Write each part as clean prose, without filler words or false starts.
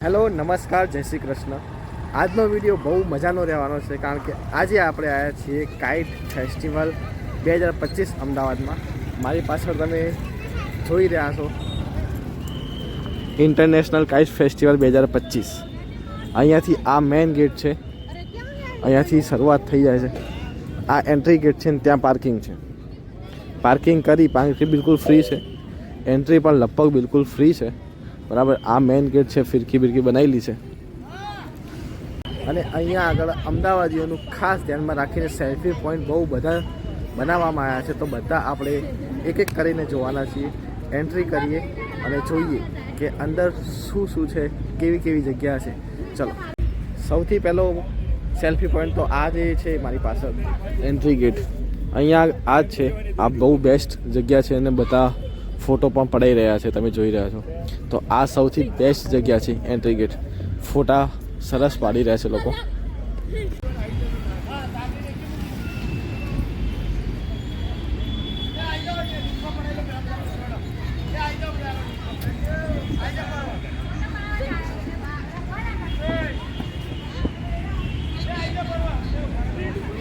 Hello નમસ્કાર જય શ્રી કૃષ્ણ। આજનો વિડીયો બહુ મજાનો રહેવાનો છે કારણ કે આજે આપણે આવ્યા છીએ કાઇટ ફેસ્ટિવલ 2025 અમદાવાદમાં। મારી પાછળ તમે જોઈ રહ્યા છો ઇન્ટરનેશનલ કાઇટ ફેસ્ટિવલ 2025। અહીંયાથી આ મેઇન ગેટ છે, અહીંયાથી શરૂઆત થઈ જાય છે। આ એન્ટ્રી ગેટ છે ને ત્યાં પાર્કિંગ છે। પાર્કિંગ બિલકુલ ફ્રી છે, એન્ટ્રી પણ લગભગ બિલકુલ ફ્રી છે બરાબર। આ મેઇન ગેટ છે, ફિરકી બિરકી બનાવેલી છે અને અહીંયા આગળ અમદાવાદીઓનું ખાસ ધ્યાનમાં રાખીને સેલ્ફી પોઈન્ટ બહુ બધા બનાવવામાં આવ્યા છે। તો બધા આપણે એક એક કરીને જોવાના છીએ। એન્ટ્રી કરીએ અને જોઈએ કે અંદર શું શું છે, કેવી કેવી જગ્યા છે। ચલો, સૌથી પહેલો સેલ્ફી પોઈન્ટ તો આ જે છે મારી પાછળ એન્ટ્રી ગેટ, અહીંયા આ જ છે। આ બહુ બેસ્ટ જગ્યા છે અને બધા ફોટો પણ પડાઈ રહ્યા છે, તમે જોઈ રહ્યા છો। તો આ સૌથી બેસ્ટ જગ્યા છે એન્ટ્રી ગેટ, ફોટા સરસ પાડી રહ્યા છે લોકો।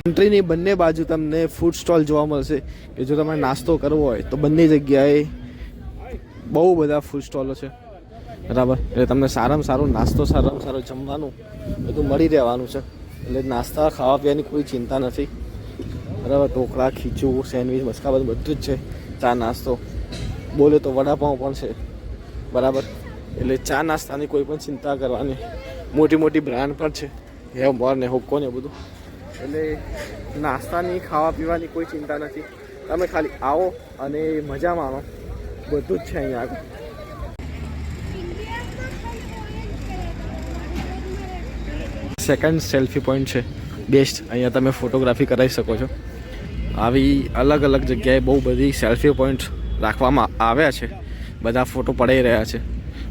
એન્ટ્રીની બંને બાજુ તમને ફૂડ સ્ટોલ જોવા મળશે કે જો તમારે નાસ્તો કરવો હોય તો બંને જગ્યાએ બહુ બધા ફૂડ સ્ટોલો છે બરાબર। એટલે તમને સારામાં સારું નાસ્તો, સારામાં સારું જમવાનું બધું મળી રહેવાનું છે। એટલે નાસ્તા ખાવા પીવાની કોઈ ચિંતા નથી બરાબર। ઢોકળા, ખીચું, સેન્ડવિચ, મસ્કા બધું જ છે। ચા નાસ્તો બોલે તો વડાપાઉં પણ છે બરાબર। એટલે ચા નાસ્તાની કોઈ પણ ચિંતા કરવાની, મોટી મોટી બ્રાન્ડ પણ છે, હેવમોર ને હુક્કો ને બધું। એટલે નાસ્તાની, ખાવા પીવાની કોઈ ચિંતા નથી, તમે ખાલી આવો અને મજા માણો, બધું જ છે અહીંયા આગળ। સેકન્ડ સેલ્ફી પોઈન્ટ છે બેસ્ટ, અહીંયા તમે ફોટોગ્રાફી કરાવી શકો છો। આવી અલગ અલગ જગ્યાએ બહુ બધી સેલ્ફી પોઈન્ટ રાખવામાં આવ્યા છે, બધા ફોટો પડાઈ રહ્યા છે,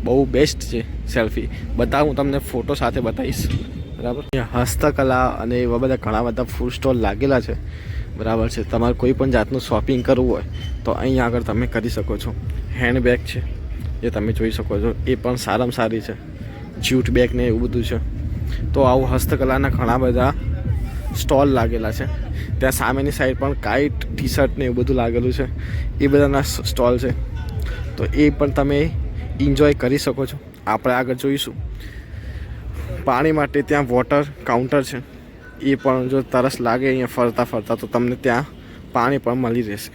બહુ બેસ્ટ છે સેલ્ફી। બધા હું તમને ફોટો સાથે બતાવીશ બરાબર। અહીંયા હસ્તકલા અને એવા બધા ઘણા બધા ફૂડ સ્ટોલ લાગેલા છે બરાબર છે। તમારે કોઈ પણ જાતનું શોપિંગ કરવું હોય તો અહીંયા આગળ તમે કરી શકો છો। હેન્ડબેગ છે જે તમે જોઈ શકો છો, એ પણ સારામાં સારી છે, જ્યુટ બેગ ને એવું બધું છે। તો આવું હસ્તકલાના ઘણા બધા સ્ટોલ લાગેલા છે। ત્યાં સામેની સાઈડ પણ કાઇટ ટી શર્ટ ને એવું બધું લાગેલું છે, એ બધાના સ્ટોલ છે, તો એ પણ તમે એન્જોય કરી શકો છો। આપણે આગળ જોઈશું પાણી માટે ત્યાં વોટર કાઉન્ટર છે, એ પણ જો તરસ લાગે અહીંયા ફરતા ફરતા તો તમને ત્યાં પાણી પણ મળી રહેશે।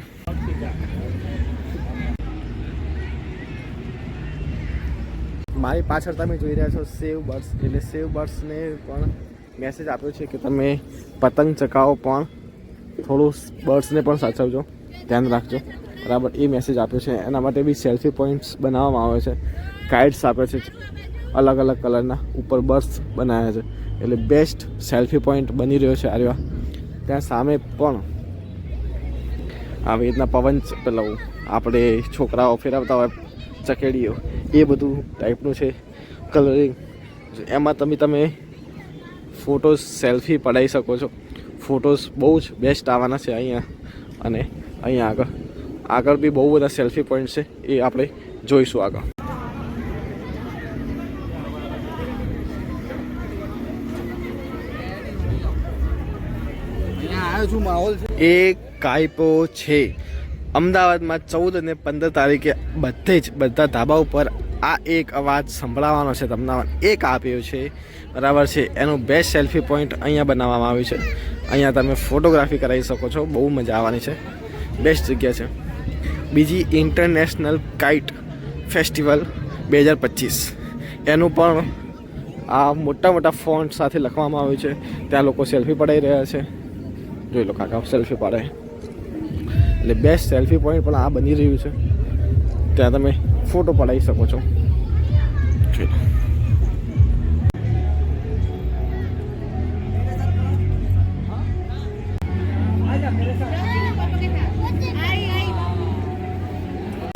મારી પાછળ તમે જોઈ રહ્યા છો સેવ બર્ડ્સ, એટલે સેવ બર્ડ્સને પણ મેસેજ આપ્યો છે કે તમે પતંગ ચકાવો પણ થોડું બર્ડ્સને પણ સાચવજો, ધ્યાન રાખજો બરાબર। એ મેસેજ આપ્યો છે, એના માટે બી સેલ્ફી પોઈન્ટ્સ બનાવવામાં આવે છે, કાઇટ્સ આપે છે અલગ અલગ કલરના, ઉપર બર્ડ્સ બનાવ્યા છે, એટલે બેસ્ટ સેલ્ફી પોઈન્ટ બની રહ્યો છે આર્યા। ત્યાં સામે પણ આવી રીતના પવન પેલું આપણે છોકરાઓ ફેરવતા હોય ચકેડીઓ, એ બધું ટાઈપનું છે કલરિંગ, એમાં તમે ફોટોસ, સેલ્ફી પડાવી શકો છો। ફોટોસ બહુ જ બેસ્ટ આવવાના છે અહીંયા, અને અહીંયા આગળ બી બહુ બધા સેલ્ફી પોઈન્ટ છે, એ આપણે જોઈશું આગળ। એક કાઈપો છે અમદાવાદમાં 14 અને 15 તારીખે બધા ધાબા ઉપર આ એક અવાજ સંભળાવવાનો છે તમને, એક આપ્યો છે બરાબર છે। એનું બેસ્ટ સેલ્ફી પોઈન્ટ અહીંયા બનાવવામાં આવ્યું છે, અહીંયા તમે ફોટોગ્રાફી કરાવી શકો છો, બહુ મજા આવવાની છે, બેસ્ટ જગ્યા છે। બીજી ઇન્ટરનેશનલ કાઇટ ફેસ્ટિવલ 2025, એનું પણ આ મોટા મોટા ફોન્ટ સાથે લખવામાં આવ્યું છે। ત્યાં લોકો સેલ્ફી પડાવી રહ્યા છે, જોઈ લો કાકા સેલ્ફી પાડે, એટલે બેસ્ટ સેલ્ફી પોઈન્ટ પણ આ બની રહ્યું છે, ત્યાં તમે ફોટો પડાવી શકો છો।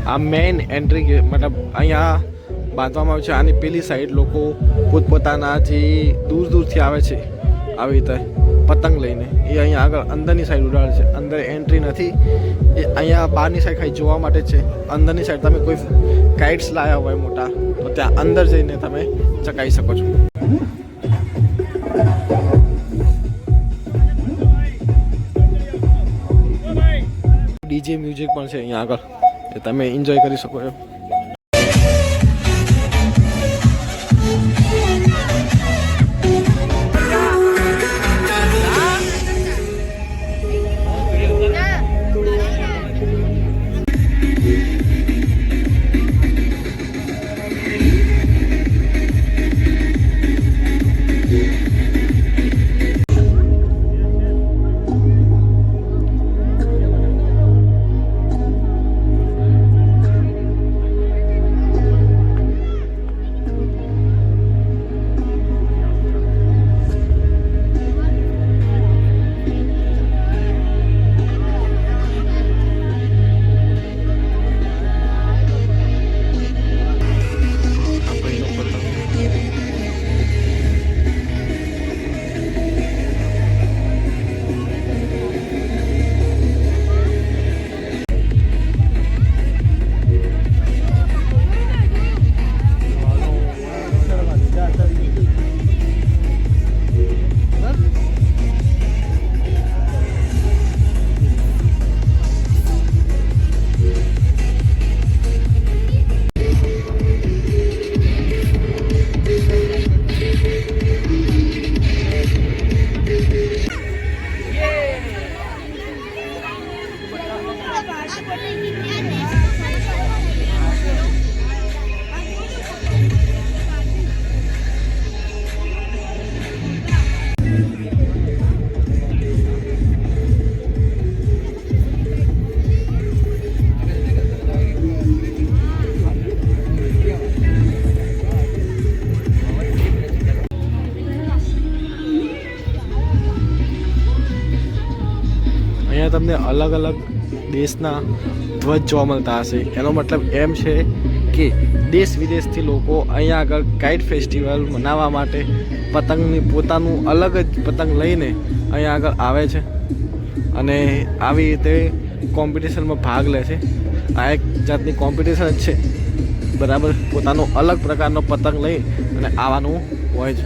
આ મેઇન એન્ટ્રી મતલબ અહીંયા બાંધવામાં આવે છે, આની પેલી સાઈડ લોકો પોતપોતાના જે દૂર દૂરથી આવે છે આવી રીતે પતંગ લઈને એ અહીંયા આગળ અંદરની સાઈડ ઉડાડે છે. અંદર એન્ટ્રી નથી, એ અહીંયા બહારની સાઈડ ખાલી જોવા માટે જ છે. અંદરની સાઈડ તમે કોઈ કાઇટ્સ લાવ્યા હોય મોટા તો ત્યાં અંદર જઈને તમે ચકાવી શકો છો. ડીજે મ્યુઝિક પણ છે અહીંયા આગળ, એ તમે એન્જોય કરી શકો છો. અહીંયા તમને અલગ અલગ દેશના ધ્વજ જોવા મળતા હશે. એનો મતલબ એમ છે કે દેશ વિદેશથી લોકો અહીંયા આગળ કાઇટ ફેસ્ટિવલ મનાવવા માટે પતંગની પોતાનું અલગ જ પતંગ લઈને અહીંયા આગળ આવે છે અને આવી રીતે કોમ્પિટિશનમાં ભાગ લે છે. આ એક જાતની કોમ્પિટિશન જ છે, બરાબર. પોતાનો અલગ પ્રકારનો પતંગ લઈ અને આવવાનું હોય છે.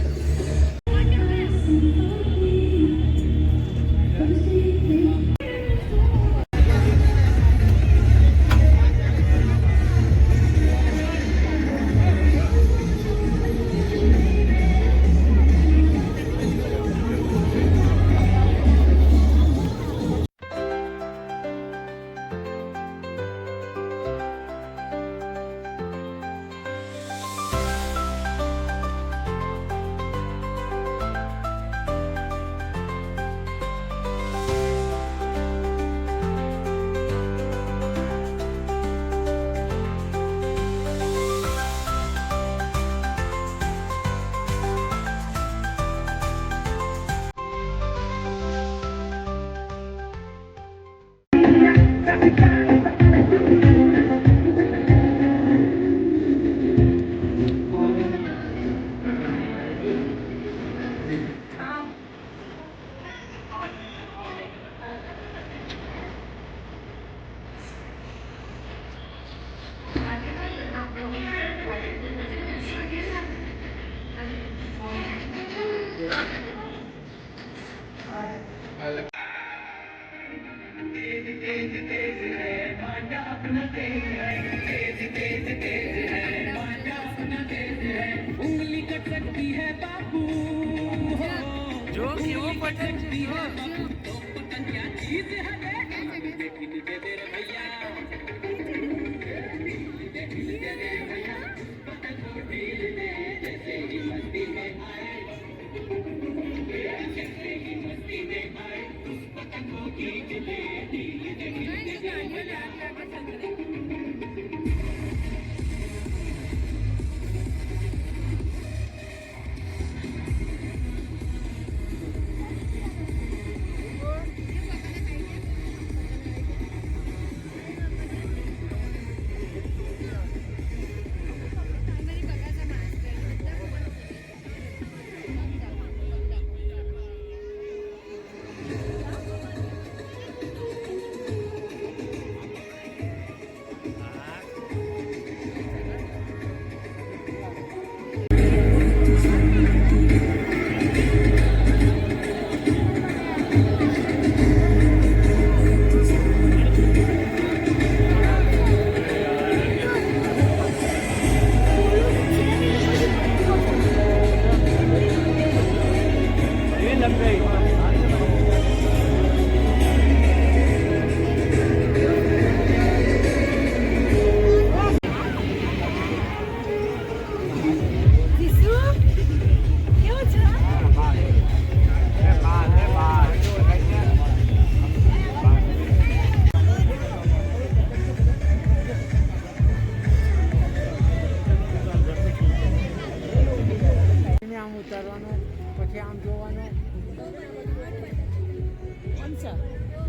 ઉતારવાનું, પછી આમ જોવાનું.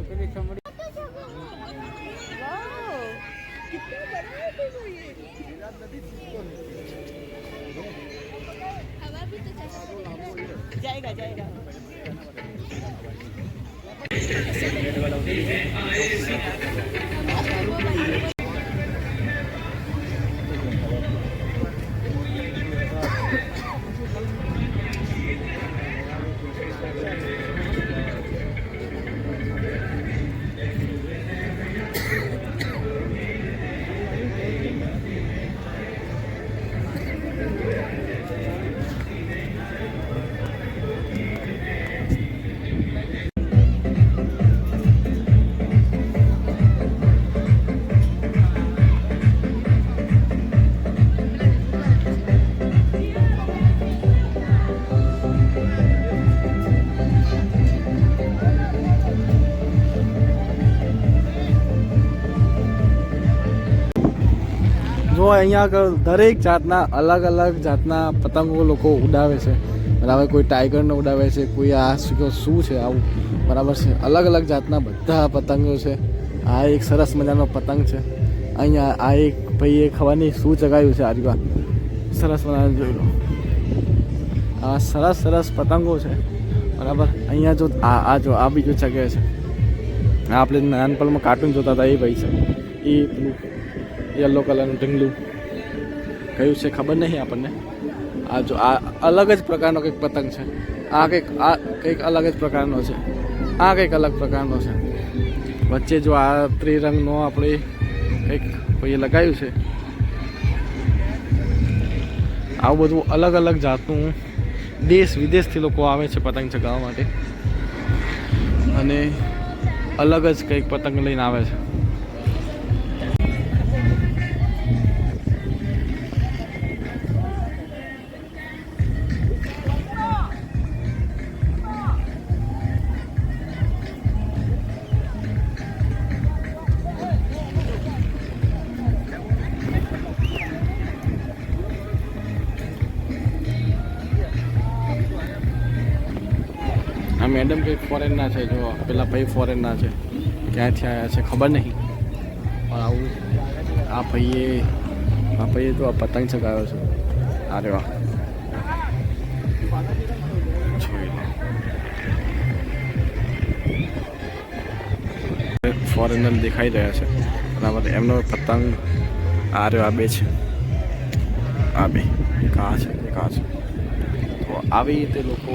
પેલી ચમડી जाएगा जाएगा. જો અહીંયા આગળ દરેક જાતના અલગ અલગ જાતના પતંગો લોકો ઉડાવે છે બરાબર. કોઈ ટાઈગરને ઉડાવે છે, કોઈ આ શું છે આવું બરાબર છે. અલગ અલગ જાતના બધા પતંગો છે. આ એક સરસ મજાનો પતંગ છે. અહીંયા આ એક ભાઈએ ખબર નહીં શું ચગાવ્યું છે. આજુબાજુ સરસ મજાનું જોઈ લો. આ સરસ સરસ પતંગો છે બરાબર. અહીંયા જો આ બીજું ચગે છે. આ આપણે નાનપણમાં કાર્ટૂન જોતા હતા એ ભાઈ છે. એ પેલું યલો કલરનું ઢીંગલું કયું છે ખબર નહીં આપણને. આ જો આ અલગ જ પ્રકારનો કંઈક પતંગ છે. આ કંઈક અલગ જ પ્રકારનો છે. આ કંઈક અલગ પ્રકારનો છે. વચ્ચે જો આ ત્રિરંગનો આપણે કંઈક કોઈએ લગાવ્યું છે. આવું બધું અલગ અલગ જાતનું દેશ વિદેશથી લોકો આવે છે પતંગ ચગાવવા માટે અને અલગ જ કંઈક પતંગ લઈને આવે છે. આ મેડમ કંઈક ફોરેનના છે. જો પેલા ભાઈ ફોરેનના છે. ક્યાંથી આવ્યા છે ખબર નહીં પણ આવું આ ભાઈએ તો આ પતંગ ચગાવ્યો છે. અરે વાહ, જોઈ લો. ફોરેનર દેખાઈ રહ્યા છે બરાબર. એમનો પતંગ આ રહ્યો. આ બે છે. આ બે કાં છે કાં છે. તો આવી રીતે લોકો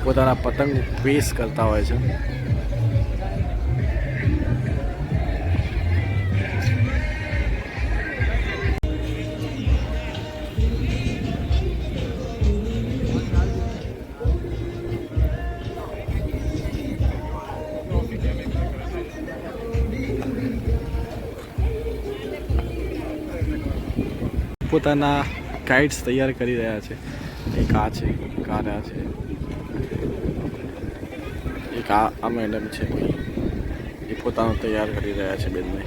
પોતાના પતંગ પેશ કરતા હોય છે. પોતાના ગાઈડ્સ તૈયાર કરી રહ્યા છે. એક આ છે, એક આ રહ્યા છે, એક આ મેડમ છે. એ પોતાનું તૈયાર કરી રહ્યા છે બેનને.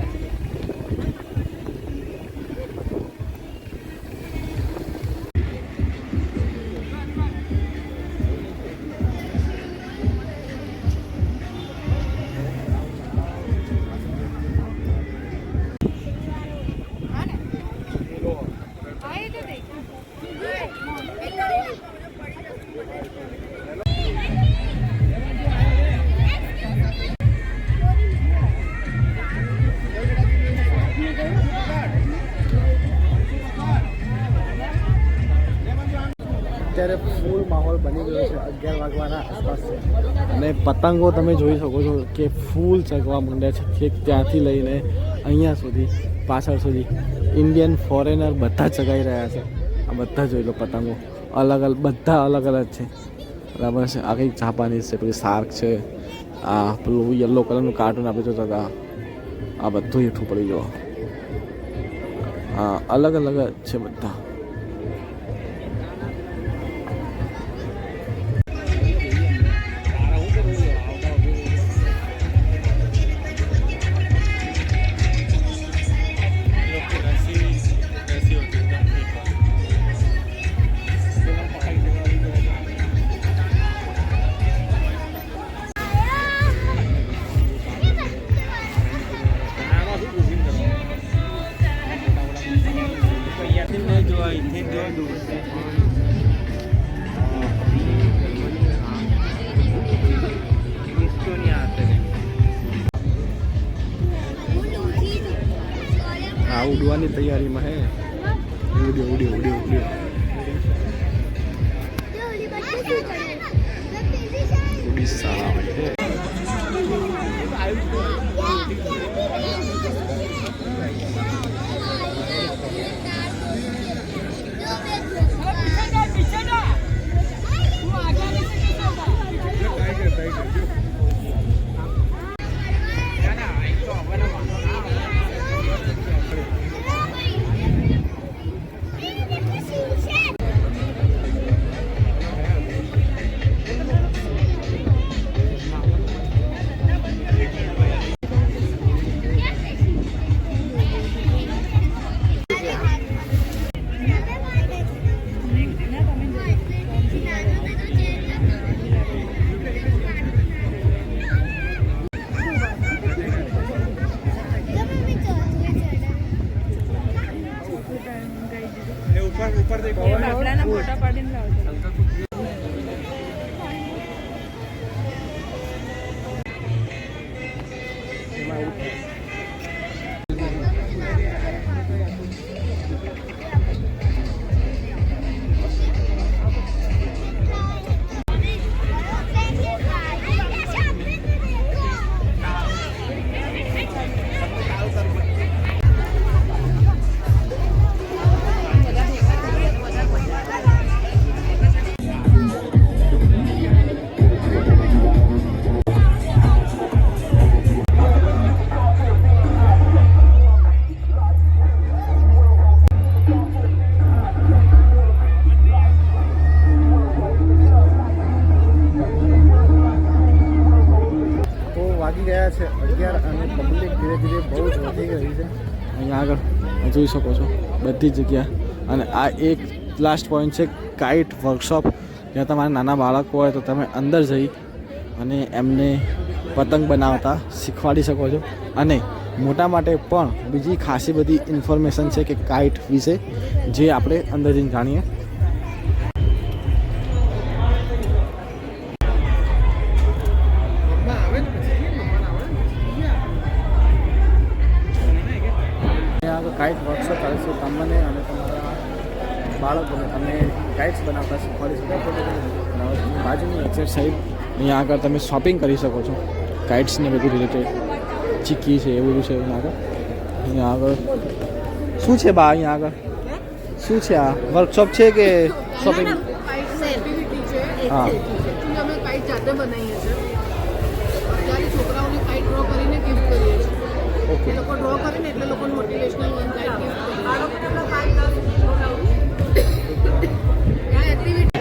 અત્યારે ફૂલ માહોલ બની ગયો છે. 11 વાગવાના આસપાસ છે અને પતંગો તમે જોઈ શકો છો કે ફૂલ ચગવા માંડ્યા છે. છેક ત્યાંથી લઈને અહીંયા સુધી પાછળ સુધી ઇન્ડિયન ફોરેનર બધા ચગાવી રહ્યા છે. આ બધા જોઈ લો પતંગો બધા અલગ અલગ છે બરાબર છે. આ કંઈક જાપાનીઝ છે, પેલી શાર્ક છે, આ પેલું યલો કલરનું કાર્ટૂન આપણે જોતા હતા. આ બધું હેઠું પડી ગયો. હા, અલગ અલગ છે બધા. જવાની તૈયારીમાં હે. ઉડ્યો ઉડ્યો ઉડ્યો ઉડ્યો ઉડી સારા ભાઈ. બાપડાના ફોટા પાડીને લાવજો. વાગી ગયા છે 11 અને પબ્લિક ધીરે ધીરે બહુ જ વધી ગઈ છે. અહીંયા આગળ જોઈ શકો છો બધી જ જગ્યા. અને આ એક લાસ્ટ પોઈન્ટ છે કાઇટ વર્કશોપ, જ્યાં તમારા નાના બાળકો હોય તો તમે અંદર જઈ અને એમને પતંગ બનાવતા શીખવાડી શકો છો. અને મોટા માટે પણ બીજી ખાસી બધી ઇન્ફોર્મેશન છે કે કાઇટ વિશે, જે આપણે અંદર જઈને જાણીએ. કાઇટ વર્કશોપ ચાલે છે. તમને અને તમારા બાળકોને તમે કાઇટ્સ બનાવતા શીખવાડી શકો છો. બાજુની એક્ઝેક્ટ સાઈડ અહીંયા આગળ તમે શોપિંગ કરી શકો છો. કાઇટ્સને બધું રિલેટેડ ચીકી છે એ બધું છે અહીંયા આગળ. શું છે બા અહીંયા આગળ શું છે? આ વર્કશોપ છે કે શોપિંગ? હા, અમે કાઈટ જાતે બનાવીએ છીએ. અત્યારે છોકરાઓને કાઈટ ડ્રો કરીને ગિફ્ટ કરીએ છીએ. ઓકે. એ લોકો ડ્રો કરે ને એટલે લોકોને મોટિવેશનલ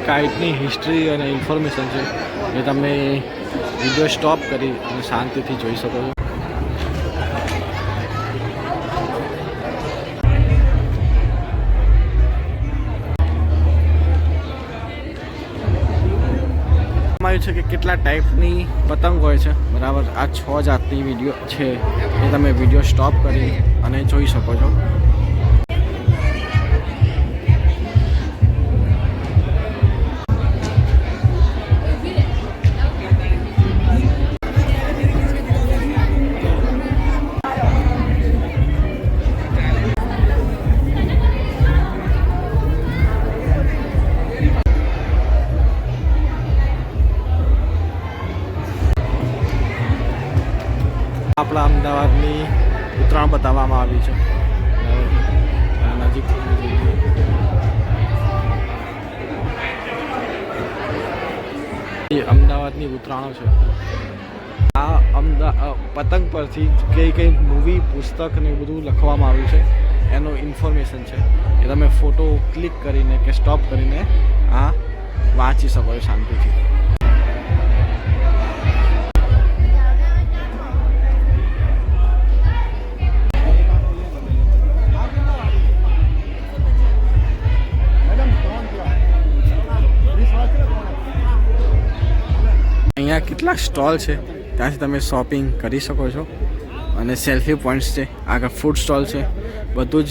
કાઇટની હિસ્ટ્રી અને ઇન્ફોર્મેશન છે એ તમે વિડીયો સ્ટોપ કરી અને શાંતિથી જોઈ શકો છો. આવ્યું છે કે કેટલા ટાઈપની પતંગ હોય છે, બરાબર. આ 6 જાતની વિડીયો છે એ તમે વિડીયો સ્ટોપ કરી અને જોઈ શકો છો. આપણા અમદાવાદની ઉત્તરાયણ બતાવવામાં આવી છે. નજીક અમદાવાદની ઉત્તરાયણ છે. આ પતંગ પરથી કઈ મૂવી, પુસ્તક ને બધું લખવામાં આવ્યું છે એનું ઇન્ફોર્મેશન છે. એ તમે ફોટો ક્લિક કરીને કે સ્ટોપ કરીને આ વાંચી શકો છો શાંતિથી. અહીંયા કેટલા સ્ટોલ છે, ત્યાંથી તમે શોપિંગ કરી શકો છો. અને સેલ્ફી પોઈન્ટ્સ છે, આગળ ફૂડ સ્ટોલ છે, બધું જ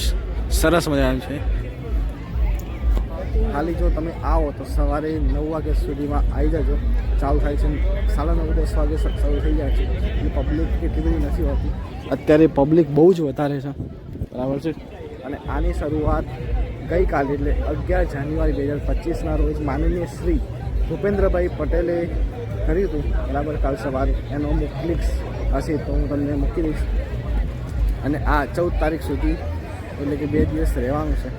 સરસ મજાનું છે. ખાલી જો તમે આવો તો સવારે 9 વાગ્યા સુધીમાં આવી જજો. ચાલુ થાય છે 9:30-10 વાગે શરૂ થઈ જાય છે. એટલે પબ્લિક એટલી બધી નથી હોતી. અત્યારે પબ્લિક બહુ જ વધારે છે, બરાબર છે. અને આની શરૂઆત ગઈકાલે એટલે 11 જાન્યુઆરી 2025ના રોજ માનનીય શ્રી ભૂપેન્દ્રભાઈ પટેલે કર્યું હતું. બરાબર, કાલ સવારે એનો અમુક ક્લિક્સ હશે તો હું તમને મૂકી દઈશ. અને આ 14 તારીખ સુધી એટલે કે 2 દિવસ રહેવાનું છે.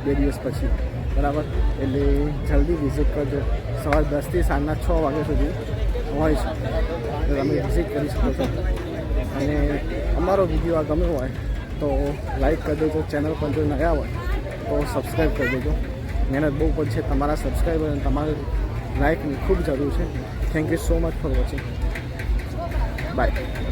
2 દિવસ પછી બરાબર, એટલે જલ્દી વિઝિટ કરજો. સવાર 10 થી સાંજના 6 વાગ્યા સુધી હોય છે, તો તમે વિઝિટ કરી શકો છો. અને અમારો વિડીયો આ ગમ્યો હોય તો લાઈક કરી દેજો. ચેનલ પર જો નયા હોય તો સબસ્ક્રાઈબ કરી દેજો. મહેનત બહુ પડશે, તમારા સબસ્ક્રાઈબર અને તમારા લાઈકની ખૂબ જરૂર છે. Thank you so much for watching. By.